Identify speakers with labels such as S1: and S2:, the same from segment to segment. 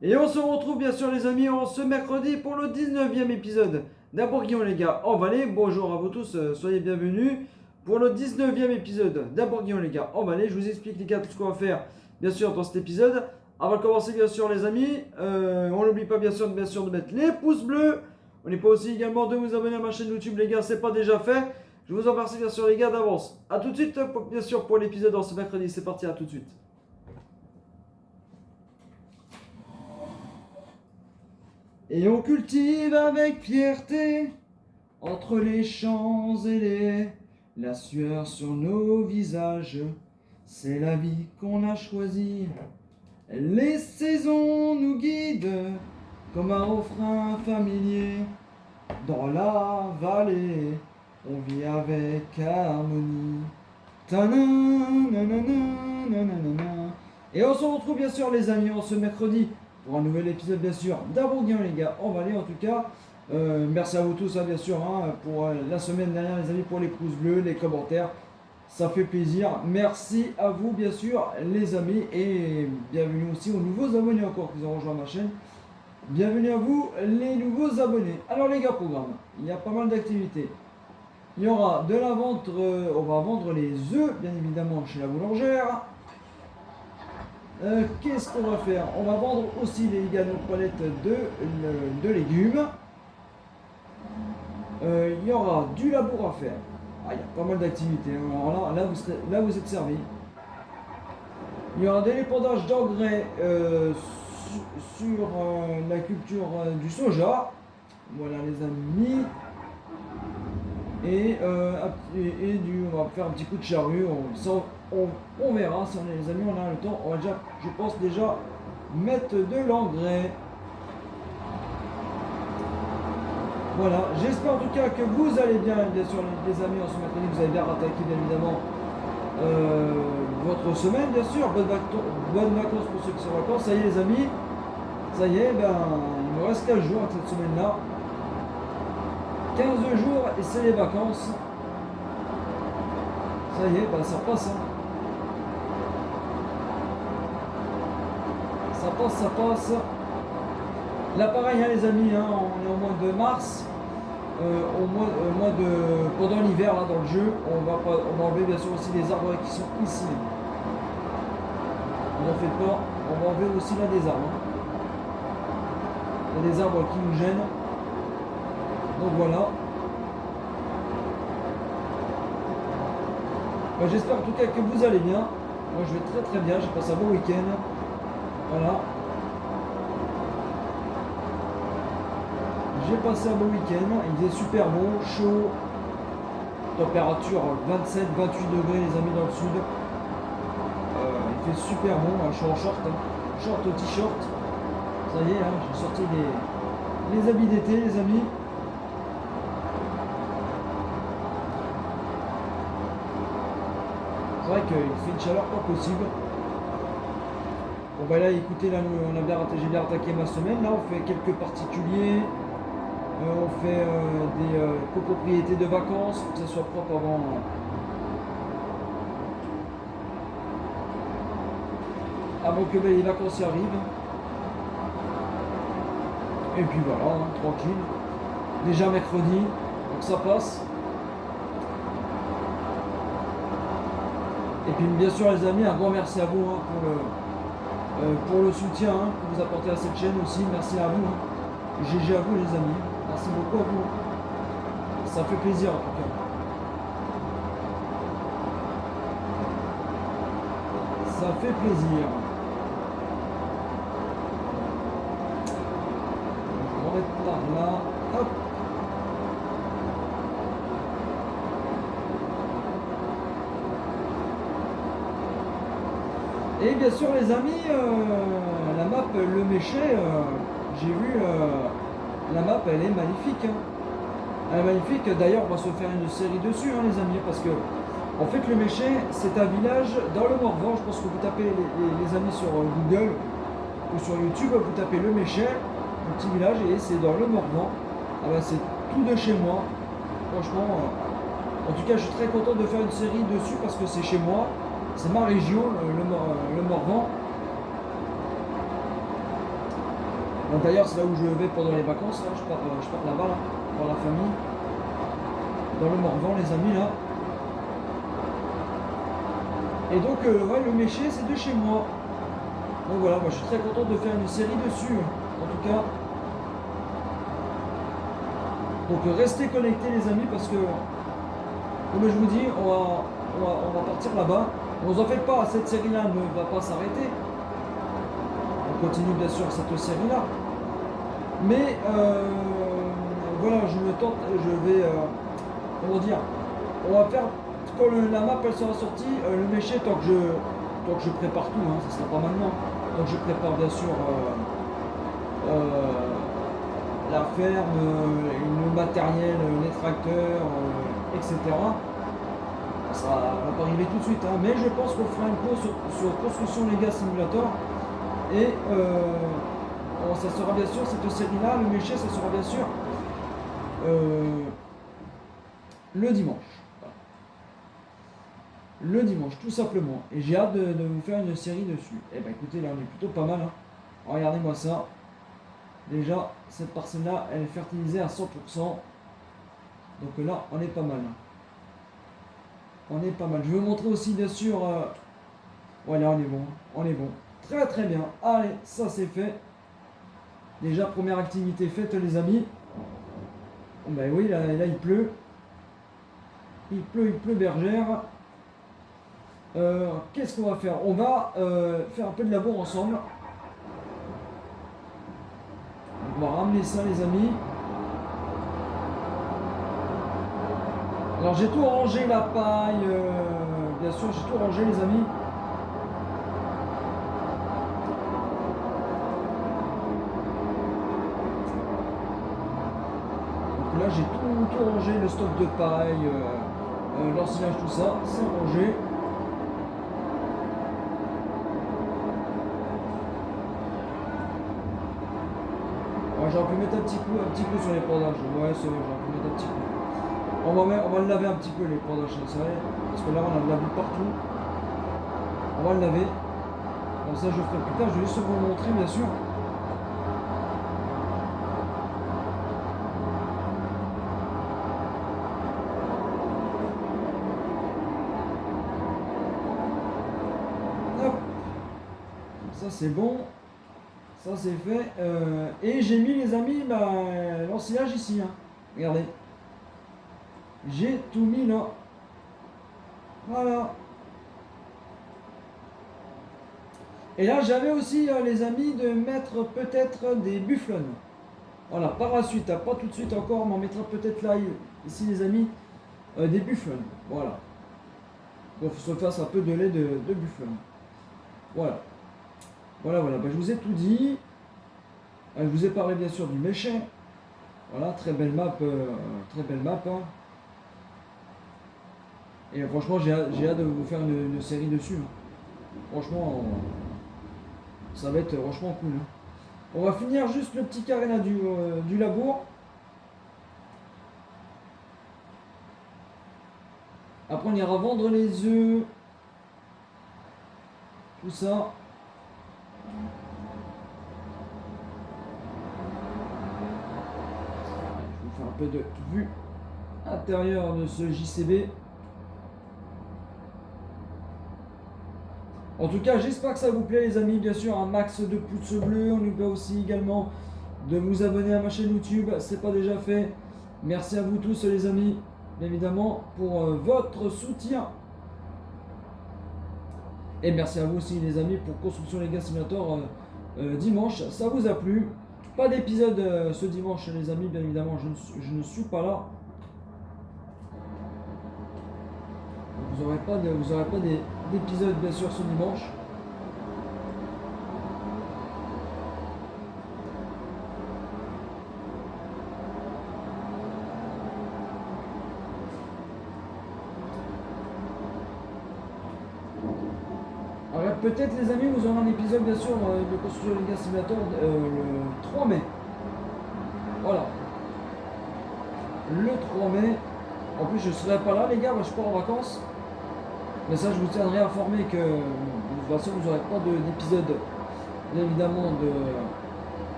S1: Et on se retrouve bien sûr les amis en ce mercredi pour le 19e épisode d'Abourguillon les gars en Valais. Bonjour à vous tous, soyez bienvenus pour le 19e épisode d'Abourguillon les gars en Valais. Je vous explique les gars tout ce qu'on va faire bien sûr dans cet épisode. Avant de commencer bien sûr les amis, on n'oublie pas bien sûr de mettre les pouces bleus. On n'est pas aussi également de vous abonner à ma chaîne YouTube les gars, c'est pas déjà fait. Je vous en remercie bien sûr les gars d'avance. A tout de suite bien sûr pour l'épisode en ce mercredi, c'est parti, à tout de suite. Et on cultive avec fierté, entre les champs et la sueur sur nos visages. C'est la vie qu'on a choisie. Les saisons nous guident comme un refrain familier. Dans la vallée, on vit avec harmonie. Et on se retrouve bien sûr les amis en ce mercredi pour un nouvel épisode bien sûr d'Abourguillon les gars en Valais en tout cas. Merci à vous tous bien sûr pour la semaine dernière les amis, pour les pouces bleus, les commentaires, ça fait plaisir. Merci à vous bien sûr les amis et bienvenue aussi aux nouveaux abonnés encore qui ont rejoint ma chaîne. Bienvenue à vous les nouveaux abonnés. Alors les gars, programme, il y a pas mal d'activités. Il y aura de la vente, on va vendre les œufs bien évidemment chez la boulangère. Qu'est-ce qu'on va faire? On va vendre aussi les gars nos palettes de légumes. Il y aura du labour à faire. Ah, il y a pas mal d'activités. Alors là, vous êtes servis. Il y aura des épandages d'engrais sur la culture du soja. Voilà les amis. Et on va faire un petit coup de charrue. On verra, ça, les amis, on a le temps. On va déjà, je pense déjà, mettre de l'engrais. Voilà, j'espère en tout cas que vous allez bien sûr les amis, en ce mercredi, vous avez bien attaqué bien évidemment votre semaine, bien sûr. Bonnes vacances pour ceux qui sont en vacances. Ça y est les amis, ça y est, il me reste 15 jours avec cette semaine-là. 15 jours et c'est les vacances. Ça y est, ça passe. Ça passe. Là pareil les amis, on est au mois de mars. Pendant l'hiver là dans le jeu, on va enlever bien sûr aussi les arbres qui sont ici. N'en faites pas, on va enlever aussi là des arbres. Il y a des arbres qui nous gênent. Donc voilà. J'espère en tout cas que vous allez bien. Moi je vais très très bien, j'ai passé un bon week-end. Voilà. J'ai passé un bon week-end, il est super bon, chaud. Température 27-28 degrés les amis dans le sud. Il fait super bon, je suis en short. Short au t-shirt. Ça y est, j'ai sorti les habits d'été les amis. C'est vrai qu'il fait une chaleur pas possible. Bon là écoutez, là j'ai bien attaqué ma semaine. Là on fait quelques particuliers. On fait des copropriétés de vacances, pour que ça soit propre avant que les vacances y arrivent. Et puis voilà, tranquille. Déjà mercredi, donc ça passe. Et puis bien sûr les amis, un grand merci à vous pour le soutien que vous apportez à cette chaîne aussi. Merci à vous. GG à vous les amis. Merci beaucoup à vous. Ça fait plaisir en tout cas. Ça fait plaisir. On va mettre par là. Hop. Et bien sûr les amis, la map Le Méchet, j'ai vu, la map elle est magnifique. Elle est magnifique, d'ailleurs on va se faire une série dessus les amis, parce que en fait Le Méchet c'est un village dans le Morvan. Je pense que vous tapez les amis sur Google ou sur YouTube, vous tapez Le Méchet, un petit village, et c'est dans le Morvan. C'est tout de chez moi, franchement. En tout cas je suis très content de faire une série dessus parce que c'est chez moi. C'est ma région, le Morvan. D'ailleurs, c'est là où je vais pendant les vacances. Là. Je pars là-bas, là, pour la famille. Dans le Morvan, les amis, là. Et donc, ouais, le Méché, c'est de chez moi. Donc voilà, moi je suis très content de faire une série dessus, en tout cas. Donc restez connectés les amis parce que, comme je vous dis, on va partir là-bas. Ne vous en faites pas, cette série-là ne va pas s'arrêter. On continue bien sûr cette série-là. Mais voilà, je me tente, je vais, comment dire, on va faire, quand la map elle sera sortie, le Méché, tant que je prépare tout, hein, ça sera pas maintenant. Donc je prépare bien sûr la ferme, le matériel, les tracteurs, etc. Ça va pas arriver tout de suite, hein, mais je pense qu'on fera une pause sur Construction Lega Simulator et ça sera bien sûr cette série-là, le Méché, ça sera bien sûr le dimanche. Le dimanche, tout simplement. Et j'ai hâte de vous faire une série dessus. Et ben écoutez, là on est plutôt pas mal. Hein. Regardez-moi ça. Déjà, cette parcelle-là, elle est fertilisée à 100%. Donc là, on est pas mal. On est pas mal. Je vais vous montrer aussi, bien sûr. Ouais, là on est bon. On est bon. Très très bien. Allez, ça c'est fait. Déjà, première activité faite, les amis. Ben oui, là il pleut. Il pleut, bergère. Qu'est-ce qu'on va faire? On va faire un peu de labour ensemble. On va ramener ça les amis. Alors j'ai tout rangé, la paille, bien sûr j'ai tout rangé les amis. Donc là j'ai tout rangé, le stock de paille, l'ensilage, tout ça, c'est rangé. J'aurais pu mettre un petit coup sur les portages. Ouais, c'est vrai, j'aurais pu mettre un petit coup. On va le laver un petit peu les portages, c'est vrai. Parce que là, on a de la boue partout. On va le laver. Comme ça, je ferai plus tard. Je vais juste vous montrer, bien sûr. Hop. Ça, c'est bon. Ça c'est fait. Et j'ai mis les amis l'ensilage ici. Hein. Regardez. J'ai tout mis là. Voilà. Et là j'avais aussi les amis de mettre peut-être des bufflons. Voilà, par la suite, pas tout de suite encore, mais on mettra peut-être là, ici les amis, des bufflons. Voilà. Pour que se fasse un peu de lait de bufflon. Voilà. Voilà, ben, je vous ai tout dit. Je vous ai parlé bien sûr du Méché. Voilà, très belle map. Hein. Et franchement, j'ai hâte de vous faire une série dessus. Hein. Franchement, ça va être franchement cool. Hein. On va finir juste le petit carré là du labour. Après, on ira vendre les œufs. Tout ça. Un peu de vue intérieure de ce JCB. En tout cas, j'espère que ça vous plaît les amis. Bien sûr, un max de pouces bleus. On n'oublie pas aussi également de vous abonner à ma chaîne YouTube. C'est pas déjà fait. Merci à vous tous les amis, bien évidemment, pour votre soutien. Et merci à vous aussi les amis pour Construction Lega Simulator dimanche. Ça vous a plu? Pas d'épisode ce dimanche les amis, bien évidemment, je ne suis pas là. Vous n'aurez pas d'épisode bien sûr ce dimanche. Alors peut-être les amis, vous aurez un épisode bien sûr de Construction Lega Simulator le 3 mai. Voilà. Le 3 mai. En plus je ne serai pas là les gars, moi je pars en vacances. Mais ça je vous tiendrai informé que de toute façon vous n'aurez pas d'épisode bien évidemment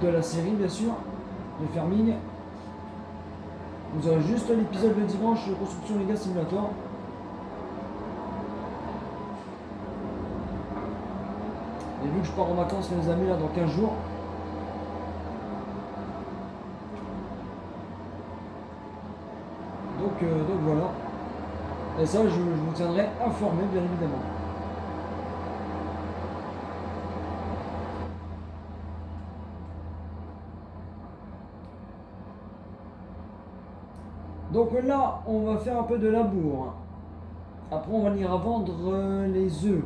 S1: de la série, bien sûr, de Farming. Vous aurez juste l'épisode de dimanche, Construction Lega Simulator. Et vu que je pars en vacances, les amis, là, dans 15 jours. Donc voilà. Et ça, je vous tiendrai informé, bien évidemment. Donc là, on va faire un peu de labour. Après, on va ira vendre les œufs.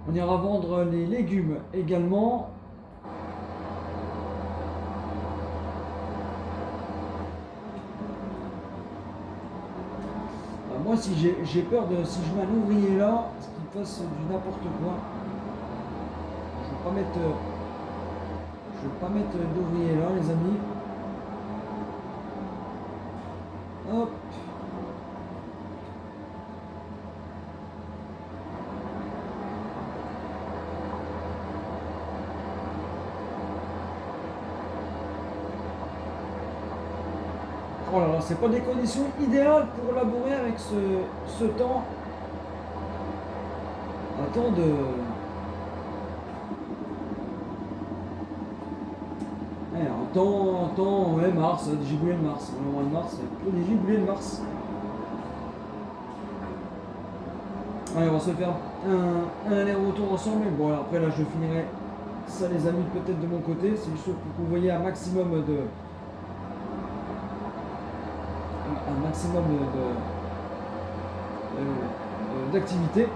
S1: On ira vendre les légumes également. Moi, si j'ai peur de si je mets un ouvrier là, ce qu'il fasse du n'importe quoi. Je vais pas mettre d'ouvrier là, les amis. Hop. Oh là là, c'est pas des conditions idéales pour labourer avec ce temps. Un temps de... ouais, mars, des giboulées de mars. Le mois de mars, c'est des giboulées de mars. Allez, on va se faire un aller-retour ensemble. Bon, après là, je finirai ça, les amis, peut-être de mon côté. C'est juste pour que vous voyez un maximum d'activité.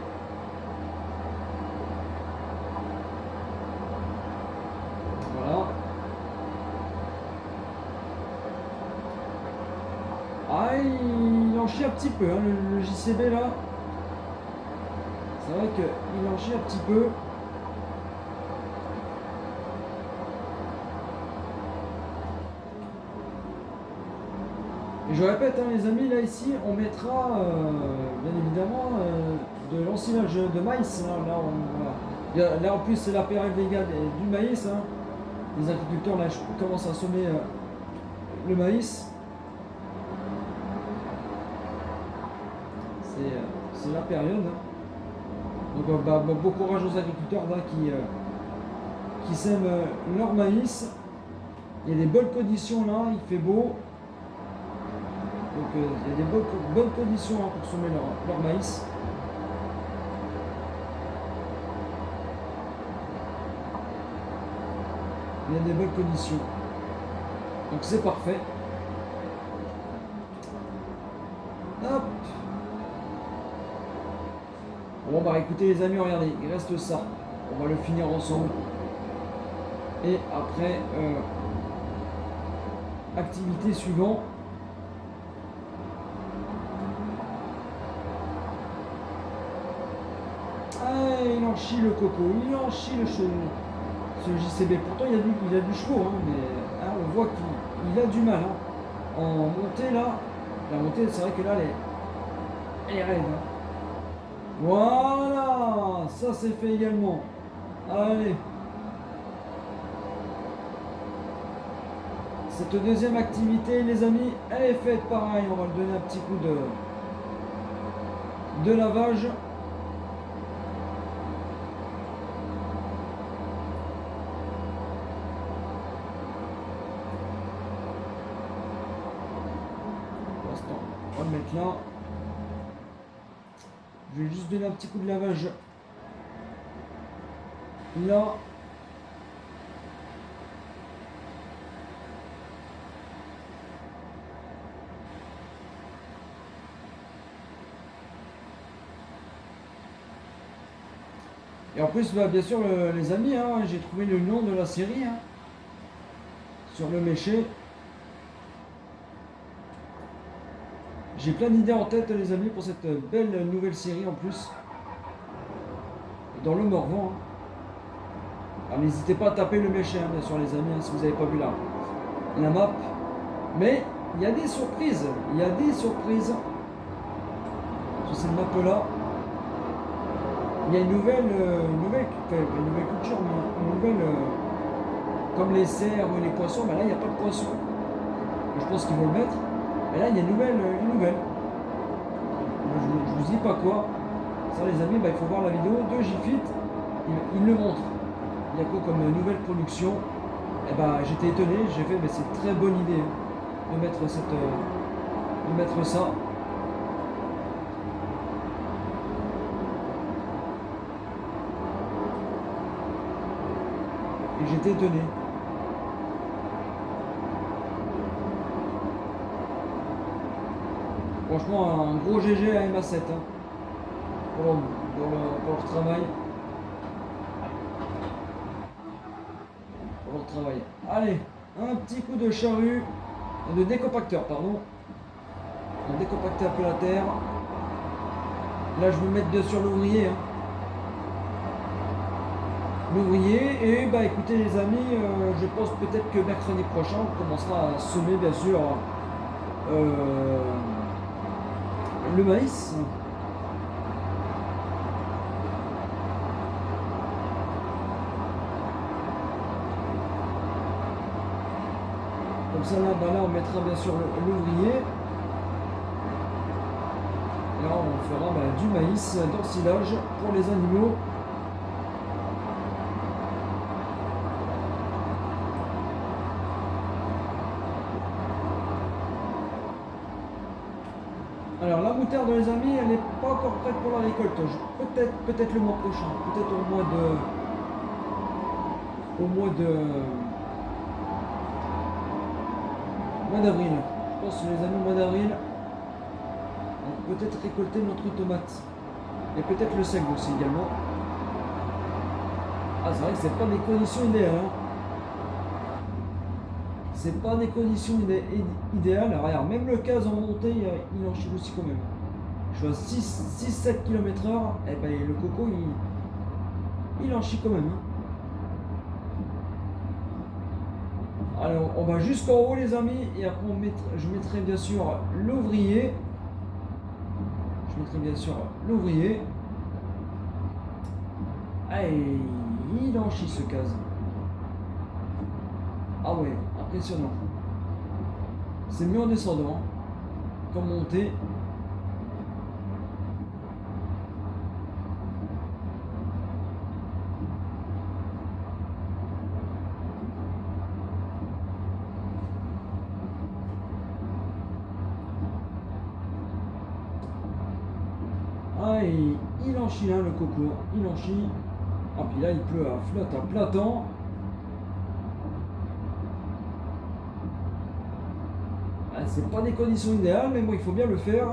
S1: Voilà. Ah, il en chie un petit peu, hein, le JCB là. C'est vrai qu'il en chie un petit peu. Et je répète, hein, les amis, là ici, on mettra bien évidemment de l'ensilage de maïs. Là, là en plus, c'est la période les gars du maïs. Hein. Les agriculteurs là commencent à semer le maïs. C'est la période. Hein. Donc bon courage aux agriculteurs là, qui sèment leur maïs. Il y a des bonnes conditions là, il fait beau. Donc il y a des bonnes conditions hein, pour semer leur maïs. Il y a des bonnes conditions. Donc c'est parfait. Hop. Bon bah écoutez les amis, regardez, il reste ça. On va le finir ensemble. Et après, activité suivante. Ah, il en chie le coco, il en chie ce JCB. Pourtant il a du chevaux, hein, mais hein, on voit qu'il a du mal. Hein. En montée là, la montée c'est vrai que là elle est raide. Hein. Voilà, ça c'est fait également. Allez. Cette deuxième activité les amis, elle est faite pareil. On va lui donner un petit coup de lavage. On va le mettre là. Je vais juste donner un petit coup de lavage là. Et en plus, bah, bien sûr, les amis, hein, j'ai trouvé le nom de la série hein, sur le méché. J'ai plein d'idées en tête, les amis, pour cette belle nouvelle série en plus. Dans le Morvan. Hein. Alors n'hésitez pas à taper le méché, hein, bien sûr, les amis, hein, si vous n'avez pas vu la map. Mais il y a des surprises. Il y a des surprises. Sur cette map-là. Il y a une nouvelle culture, mais une nouvelle comme les cerfs ou les poissons, ben là il n'y a pas de poisson. Je pense qu'ils vont le mettre. Et là il y a une nouvelle. Je vous dis pas quoi. Ça les amis, il faut voir la vidéo de Gfit. Il le montre. Il y a quoi comme nouvelle production. Et j'étais étonné, j'ai fait mais c'est une très bonne idée de mettre ça. Et j'étais étonné. Franchement, un gros GG à MA7 hein, pour leur travail. Pour leur travail. Allez, un petit coup de charrue, de décompacteur, pardon. On décompacter un peu la terre. Là, je vais mettre bien sûr l'ouvrier. Hein. L'ouvrier, et écoutez les amis, je pense peut-être que mercredi prochain, on commencera à semer bien sûr le maïs. Comme ça là, on mettra bien sûr l'ouvrier. Et là on fera du maïs d'ensilage pour les animaux. Alors la moutarde les amis, elle n'est pas encore prête pour la récolte. Peut-être le mois prochain, peut-être au mois d'avril. Je pense les amis, mois d'avril, on peut peut-être récolter notre tomate. Et peut-être le seigle aussi également. Ah c'est vrai que c'est pas des conditions idéales. Hein. C'est pas des conditions idéales. Alors, regarde, même le cas en montée, il en chie aussi quand même. Je suis à 6-7 km/h, et le coco il en chie quand même. Hein. Alors on va jusqu'en haut les amis, et après je mettrai bien sûr l'ouvrier. Allez, il en chie ce case. Ah ouais, impressionnant. C'est mieux en descendant qu'en montée. Ah, et il en chie le coco, il en chie. Ah, puis là il pleut à flotte à plein temps. C'est pas des conditions idéales, mais bon, il faut bien le faire.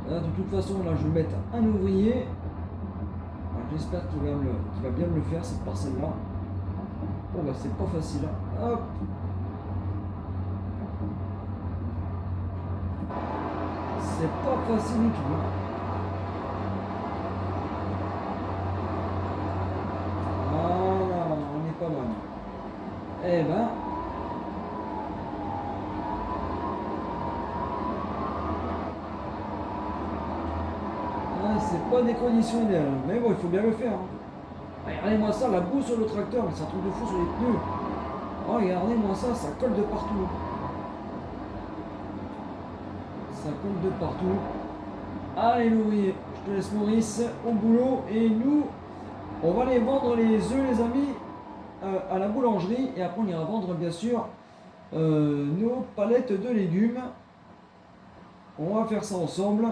S1: Là, de toute façon, là, je vais mettre un ouvrier. J'espère qu'il va bien me le faire, cette parcelle-là. Bon, c'est pas facile. Hein. Hop. C'est pas facile du tout. Voilà, on est pas mal. Eh ben. C'est pas des conditions idéales, mais bon, il faut bien le faire. Hein. Regardez-moi ça, la boue sur le tracteur, mais c'est un truc de fou sur les pneus. Oh, regardez-moi ça, ça colle de partout. Ça colle de partout. Allez, l'ouvrier, je te laisse Maurice au boulot, et nous, on va aller vendre les œufs, les amis, à la boulangerie, et après on ira vendre, bien sûr, nos palettes de légumes. On va faire ça ensemble.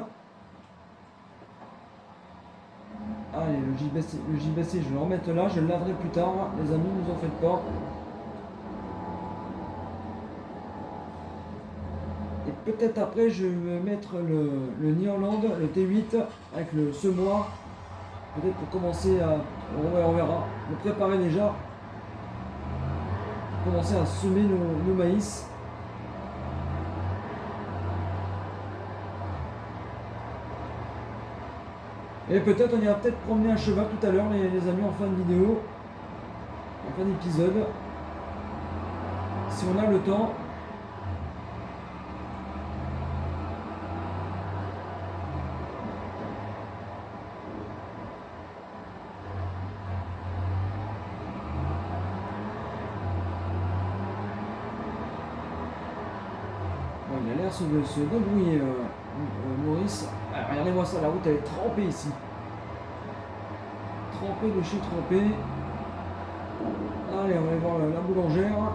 S1: Allez, le JBC, je vais le remettre là, je le laverai plus tard, les amis, ne vous en faites pas. Et peut-être après, je vais mettre le Neoland, le T8, avec le semoir, peut-être pour commencer à... On verra, le préparer déjà, pour commencer à semer nos maïs. Et peut-être on ira peut-être promener un cheval tout à l'heure les amis en fin de vidéo, en fin d'épisode, si on a le temps. l'air de se débrouiller, Maurice. Ah, regardez-moi ça, la route elle est trempée ici. Trempée de chez trempée. Allez, on va aller voir la boulangère.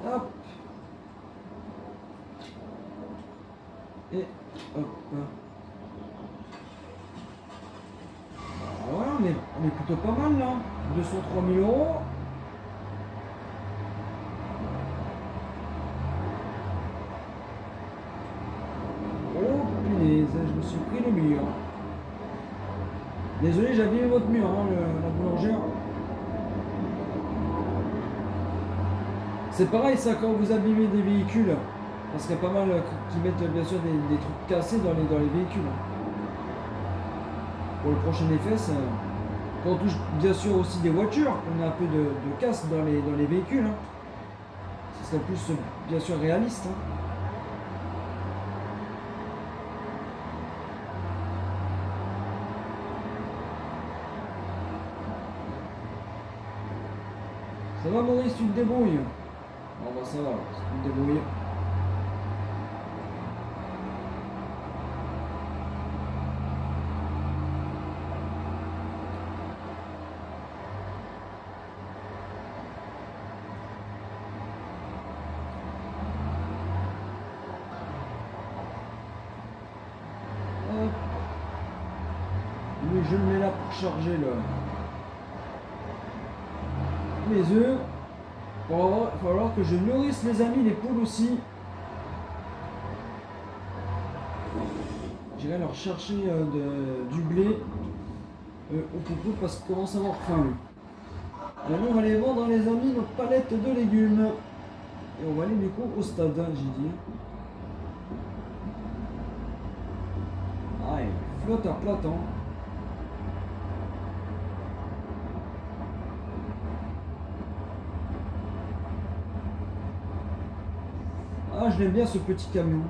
S1: Hop. Et hop. Voilà, on est plutôt pas mal là. 203 000 euros. Oh punaise, je me suis pris le mur. Désolé, j'ai abîmé votre mur, hein, la boulangère. C'est pareil ça quand vous abîmez des véhicules. Parce qu'il y a pas mal qui mettent bien sûr des trucs cassés dans les véhicules. Pour le prochain effet, ça, quand on touche bien sûr aussi des voitures, on a un peu de casse dans les véhicules. Hein. Ce serait plus bien sûr réaliste. Hein. Ça va Maurice, tu te débrouilles? Bon bah ça va, si tu te débrouilles. Hop. Lui je le mets là pour charger les œufs. Il va falloir que je nourrisse les amis, les poules aussi. J'irai leur chercher du blé au poupou parce qu'ils commencent à avoir faim. Et nous on va aller vendre les amis nos palettes de légumes. Et on va aller du coup au stade, hein, j'ai dit. Ah, il flotte à plat temps. Ah, je l'aime bien ce petit camion.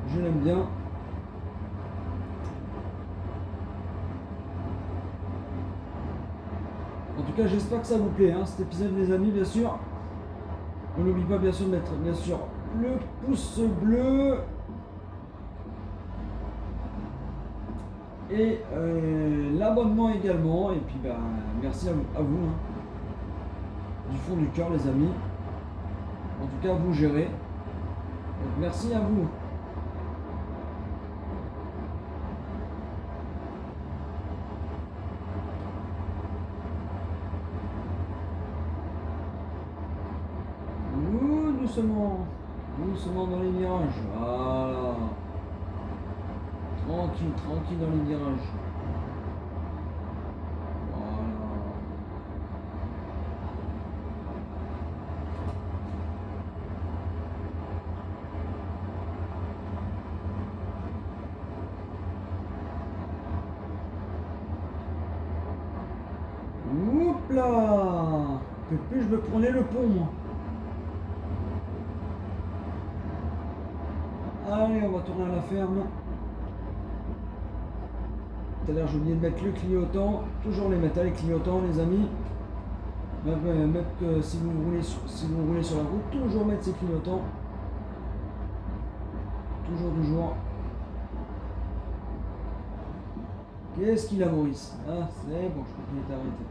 S1: Je l'aime bien. En tout cas, j'espère que ça vous plaît, hein, cet épisode, les amis, bien sûr. On n'oublie pas, bien sûr, de mettre, bien sûr, le pouce bleu. Et l'abonnement également. Et puis, bah, merci à vous hein, du fond du cœur, les amis. En tout cas, vous gérez. Donc, merci à vous. Doucement dans les virages. Voilà. Tranquille dans les virages. Oups là. Plus je me prenais le pont, moi. Allez, on va tourner à la ferme. Tout à l'heure, j'ai oublié de mettre le clignotant. Toujours les mettre, les clignotants, les amis. Si vous roulez sur la route, toujours mettre ces clignotants. Toujours. Qu'est-ce qu'il a, Maurice? Ah, c'est bon, je crois qu'il est arrêté.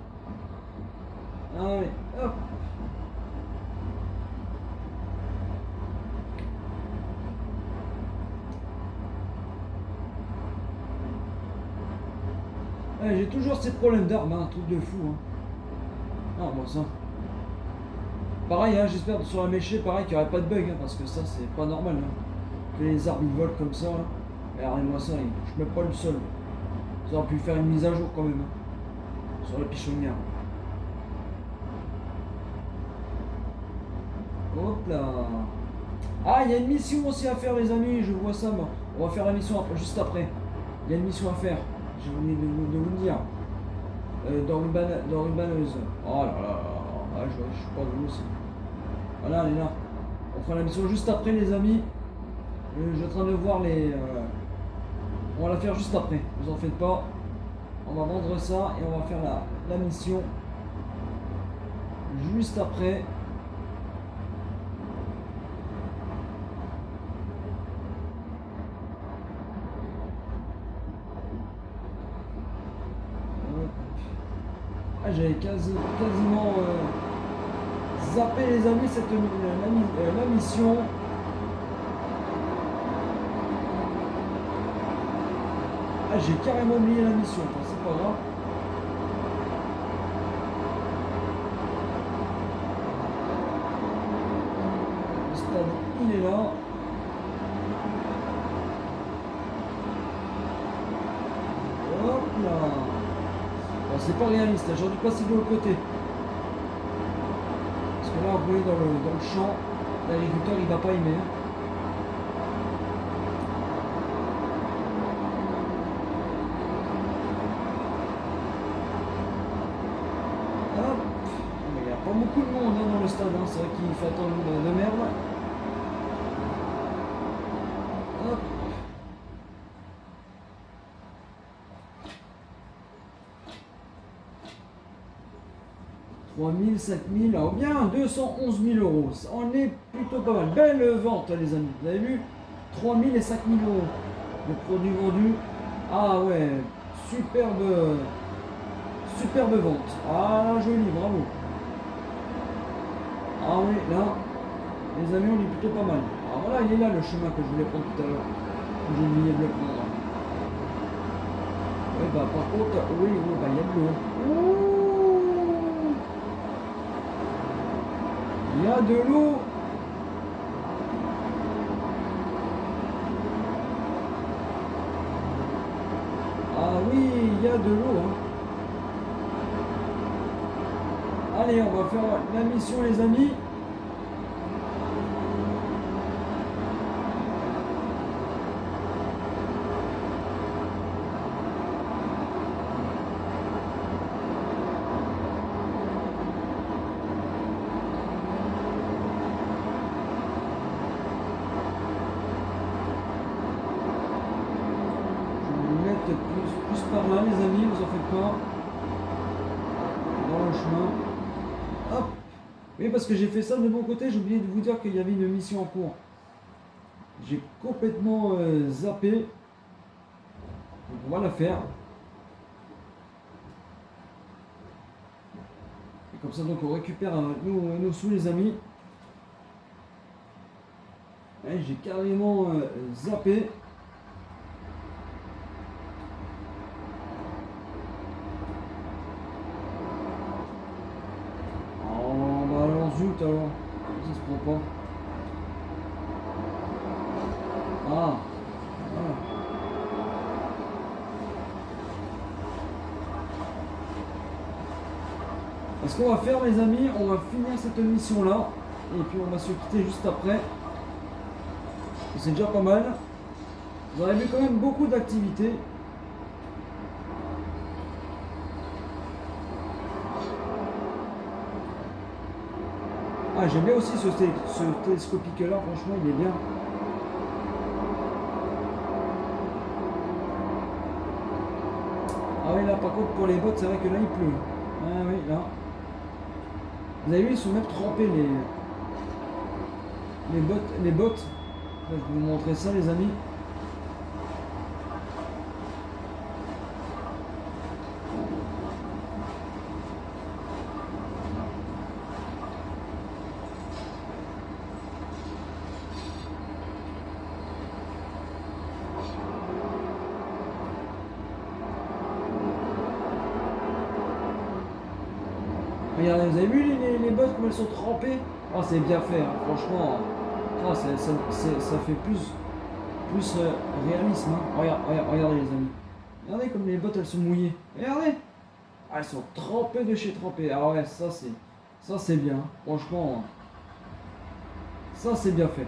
S1: Allez, hop. J'ai toujours ces problèmes d'armes, hein, un truc de fou. Hein. Ah, bon, ça. Pareil, hein, j'espère sur la méchée, pareil, qu'il n'y aurait pas de bug, hein, parce que ça, c'est pas normal. Hein. Que les arbres ils volent comme ça. Là. Et regardez-moi ça, ils touchent même pas le sol. Ça aurait pu faire une mise à jour quand même. Hein, sur la pichonnière. Hop là. Ah, il y a une mission aussi à faire, les amis, je vois ça, moi. On va faire la mission après, juste après. Il y a une mission à faire. J'ai oublié de vous le dire. Dans Rubaneuse. Oh là là, ah, je suis pas venu aussi. Voilà, elle est là. On fera la mission juste après, les amis. Je suis en train de voir les... on va la faire juste après, vous en faites pas. On va vendre ça et on va faire la mission juste après. Ah, j'avais quasiment zappé les amis la mission. Ah, j'ai carrément oublié la mission, enfin, c'est pas grave. Le stade, il est là. Hop là. Bon, c'est pas réaliste, j'aurais dû passer de l'autre côté. Parce que là, vous voyez dans le champ, l'agriculteur il va pas aimer. Hop. Il n'y a pas beaucoup de monde dans le stade, c'est vrai qu'il fait attendre de merde. Hop. 3 000, 5 000, alors bien 211 000 euros. Ça en est plutôt pas mal. Belle vente, les amis. Vous avez vu 3 000 et 5 000 euros de produits vendus. Ah ouais, superbe vente. Ah, joli, bravo. Ah oui, là, les amis, on est plutôt pas mal. Alors voilà, il est là le chemin que je voulais prendre tout à l'heure. J'ai oublié de le prendre. Oui, bah par contre, oui, bah il y a de l'eau. Il y a de l'eau. Ah oui, il y a de l'eau. Allez, on va faire la mission, les amis. Plus par là, les amis, vous en faites pas. Dans le chemin. Hop. Oui, parce que j'ai fait ça de mon côté, j'ai oublié de vous dire qu'il y avait une mission en cours. J'ai complètement zappé. Donc on va la faire. Et comme ça, donc on récupère nos sous, les amis. Ouais, j'ai carrément zappé. Zut alors, ça se prend pas. Ah, voilà. Ce qu'on va faire, les amis, on va finir cette mission là et puis on va se quitter juste après. C'est déjà pas mal. Vous avez vu quand même beaucoup d'activités. Ah, j'aime bien aussi ce télescopique là, franchement il est bien. Ah oui, là par contre pour les bottes, c'est vrai que là il pleut. Ah oui, là. Vous avez vu, ils sont même trempés les bottes. Là, je vais vous montrer ça, les amis. Regardez, vous avez vu les bottes comme elles sont trempées? Oh, c'est bien fait, hein, franchement. Oh, ça fait plus réalisme. Hein. Regardez, les amis. Regardez comme les bottes elles sont mouillées. Regardez. Ah, elles sont trempées de chez trempées. Ah ouais, ça c'est bien. Franchement, ça c'est bien fait.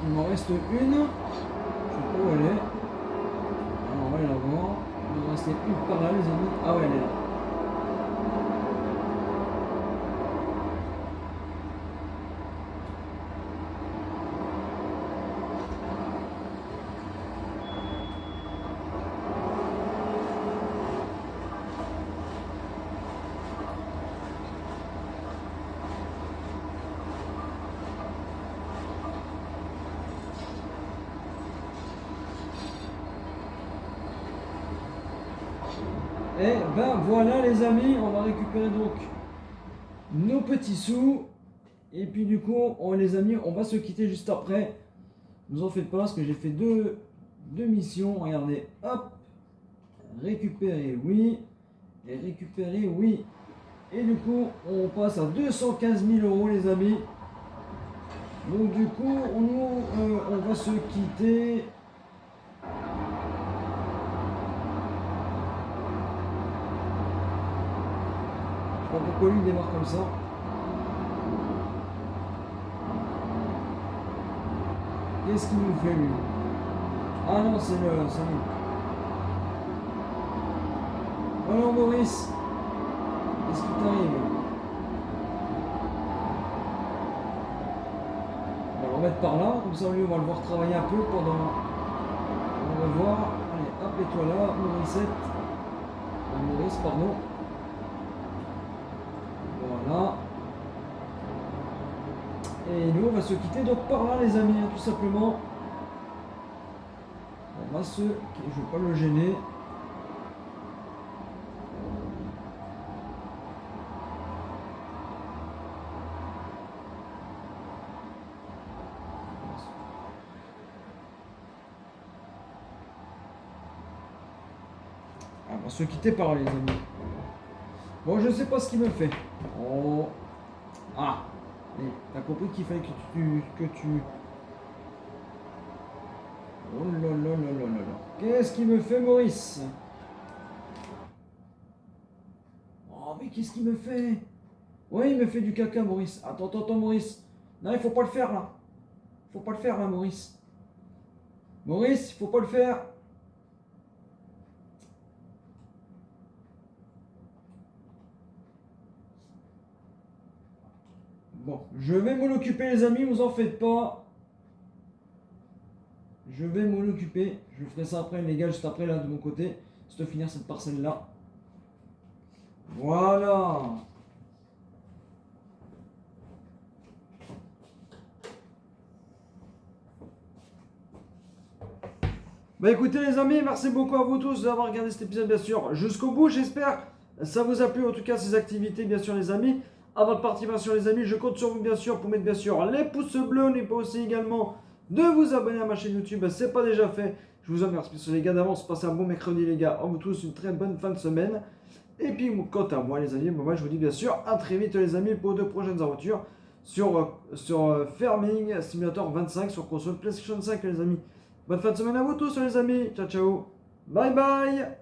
S1: Il m'en reste une. Je sais pas où elle est. Alors on va aller la voir. Il m'en restait une par là les amis. Ah ouais, elle est là. Et ben voilà les amis, on va récupérer donc nos petits sous. Et puis du coup, les amis, on va se quitter juste après. Ne vous en faites pas parce que j'ai fait deux missions. Regardez, hop, récupérer, oui. Et récupérer, oui. Et du coup, on passe à 215 000 euros les amis. Donc du coup, on va se quitter. Je sais pas pourquoi lui il démarre comme ça. Qu'est-ce qu'il nous fait lui? Ah non, c'est lui. Alors Maurice, qu'est-ce qui t'arrive? On va le remettre par là, comme ça lui on va le voir travailler un peu pendant. On va voir. Allez, hop, et toi là, Mauricette. Maurice, pardon. Voilà. Et nous on va se quitter donc par là les amis, tout simplement. On va se. Je ne vais pas le gêner. On va se quitter par là les amis. Bon, je sais pas ce qu'il me fait. Oh. Ah. T'as compris qu'il fallait que tu... Oh là là là là là là. Qu'est-ce qu'il me fait, Maurice? Oh, mais qu'est-ce qu'il me fait? Oui, il me fait du caca, Maurice. Attends, Maurice. Non, il faut pas le faire, là. Faut pas le faire, là, Maurice. Maurice, il faut pas le faire. Bon, je vais m'en occuper, les amis, vous en faites pas. Je vais m'en occuper. Je ferai ça après, les gars, juste après, là, de mon côté. Juste finir cette parcelle-là. Voilà. Bah écoutez les amis, merci beaucoup à vous tous d'avoir regardé cet épisode bien sûr jusqu'au bout. J'espère que ça vous a plu en tout cas ces activités bien sûr les amis. Avant de partir bien sûr les amis, je compte sur vous bien sûr pour mettre bien sûr les pouces bleus. N'oubliez pas aussi également de vous abonner à ma chaîne YouTube, c'est pas déjà fait. Je vous en remercie bien sûr les gars d'avance, passez un bon mercredi les gars. On vous tous une très bonne fin de semaine. Et puis quant à moi les amis, moi je vous dis bien sûr à très vite les amis pour de prochaines aventures sur Farming Simulator 25 sur console PlayStation 5 les amis. Bonne fin de semaine à vous tous les amis. Ciao ciao. Bye bye.